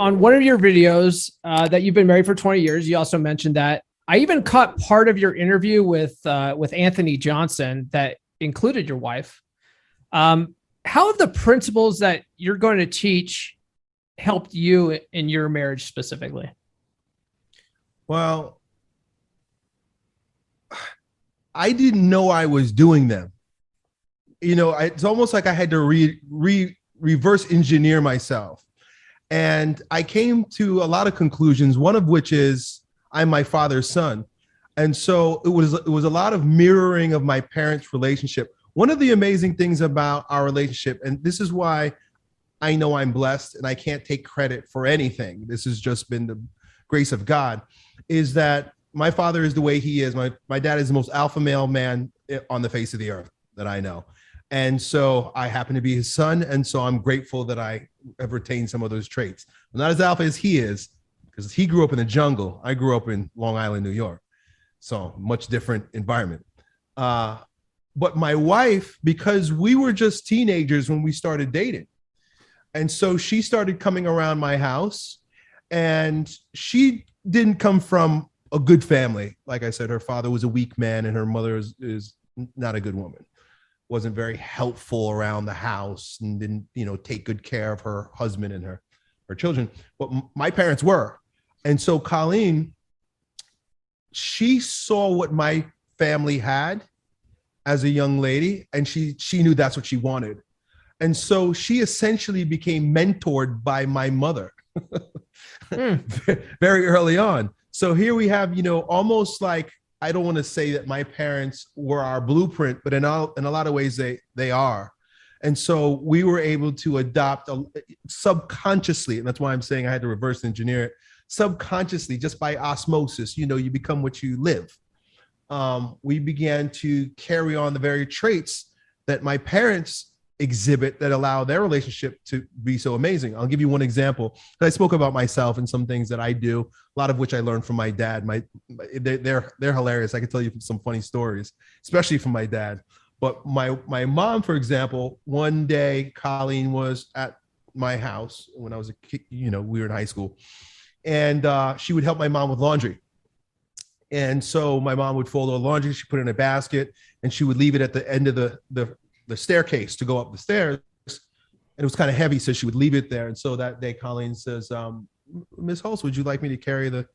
on one of your videos that you've been married for 20 years, you also mentioned that. I even caught part of your interview with Anthony Johnson that included your wife. How have the principles that you're going to teach helped you in your marriage specifically? Well, I didn't know I was doing them. It's almost like I had to reverse engineer myself. And I came to a lot of conclusions, one of which is I'm my father's son. And so it was a lot of mirroring of my parents' relationship. One of the amazing things about our relationship, and this is why I know I'm blessed and I can't take credit for anything, this has just been the grace of God, is that my father is the way he is. My dad is the most alpha male man on the face of the earth that I know. And so I happen to be his son. And so I'm grateful that I have retained some of those traits. I'm not as alpha as he is, because he grew up in the jungle. I grew up in Long Island, New York. So much different environment. But my wife, because we were just teenagers when we started dating. And so she started coming around my house, and she didn't come from a good family. Like I said, her father was a weak man and her mother is not a good woman. Wasn't very helpful around the house and didn't, take good care of her husband and her children. But my parents were. And so Colleen, she saw what my family had as a young lady, and she knew that's what she wanted. And so she essentially became mentored by my mother very early on. So here we have, almost like, I don't want to say that my parents were our blueprint, but in a lot of ways they are. And so we were able to adopt subconsciously, and that's why I'm saying I had to reverse engineer it, subconsciously, just by osmosis, you become what you live. We began to carry on the very traits that my parents exhibit that allow their relationship to be so amazing. I'll give you one example. I spoke about myself and some things that I do, a lot of which I learned from my dad. They're hilarious. I can tell you some funny stories, especially from my dad. But my mom, for example, one day Colleen was at my house when I was a kid, we were in high school, and she would help my mom with laundry. And so my mom would fold her laundry, she put it in a basket, and she would leave it at the end of the staircase to go up the stairs. And it was kind of heavy, so she would leave it there. And so that day, Colleen says, Miss Hulse, would you like me to carry the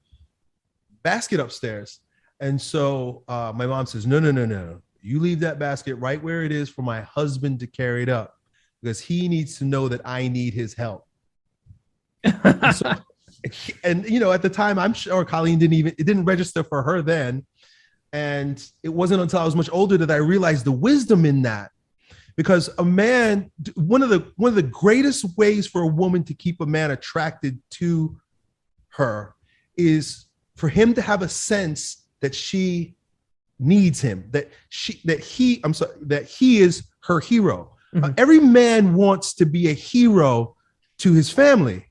basket upstairs? And so my mom says, no. You leave that basket right where it is for my husband to carry it up, because he needs to know that I need his help. And at the time, I'm sure Colleen it didn't register for her then. And it wasn't until I was much older that I realized the wisdom in that. Because a man, one of the greatest ways for a woman to keep a man attracted to her is for him to have a sense that she needs him, that he is her hero. Mm-hmm. Every man wants to be a hero to his family.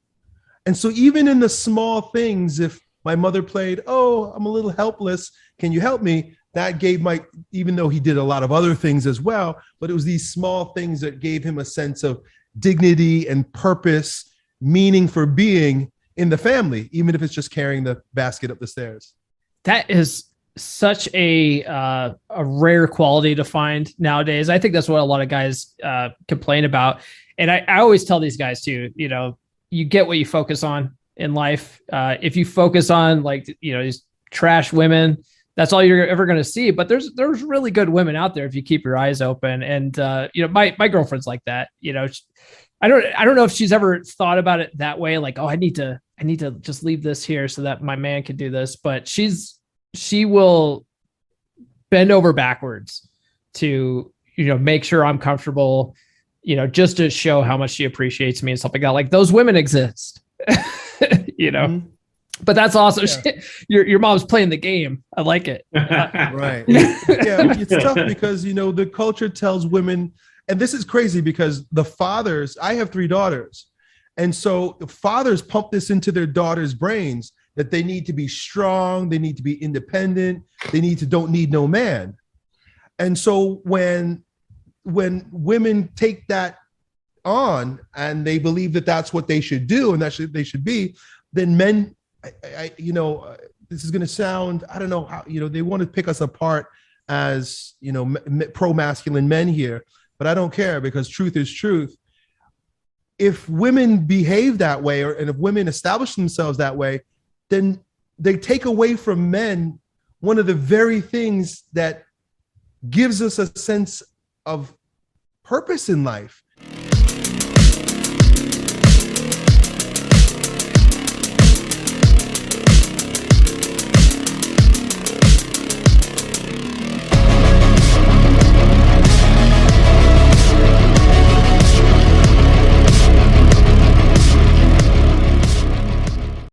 And so even in the small things, if my mother played, oh, I'm a little helpless, can you help me? That gave even though he did a lot of other things as well, but it was these small things that gave him a sense of dignity and purpose, meaning for being in the family, even if it's just carrying the basket up the stairs. That is such a rare quality to find nowadays. I think that's what a lot of guys complain about. And I always tell these guys too, you get what you focus on in life. If you focus on these trash women, that's all you're ever going to see. But there's really good women out there if you keep your eyes open. And my girlfriend's like that. I don't know if she's ever thought about it that way. Like, oh, I need to just leave this here so that my man can do this. But she will bend over backwards to make sure I'm comfortable. Just to show how much she appreciates me and stuff like that. Like, those women exist. Mm-hmm. But that's awesome. Yeah. Your mom's playing the game. I like it. Right. Yeah, it's tough because, the culture tells women, and this is crazy because the fathers, I have 3 daughters. And so the fathers pump this into their daughters' brains that they need to be strong. They need to be independent. They don't need no man. And so when women take that on and they believe that that's what they should do and they should be, then men, this is going to sound, I don't know how, they want to pick us apart as, pro-masculine men here, but I don't care because truth is truth. If women behave that way, and if women establish themselves that way, then they take away from men one of the very things that gives us a sense of purpose in life.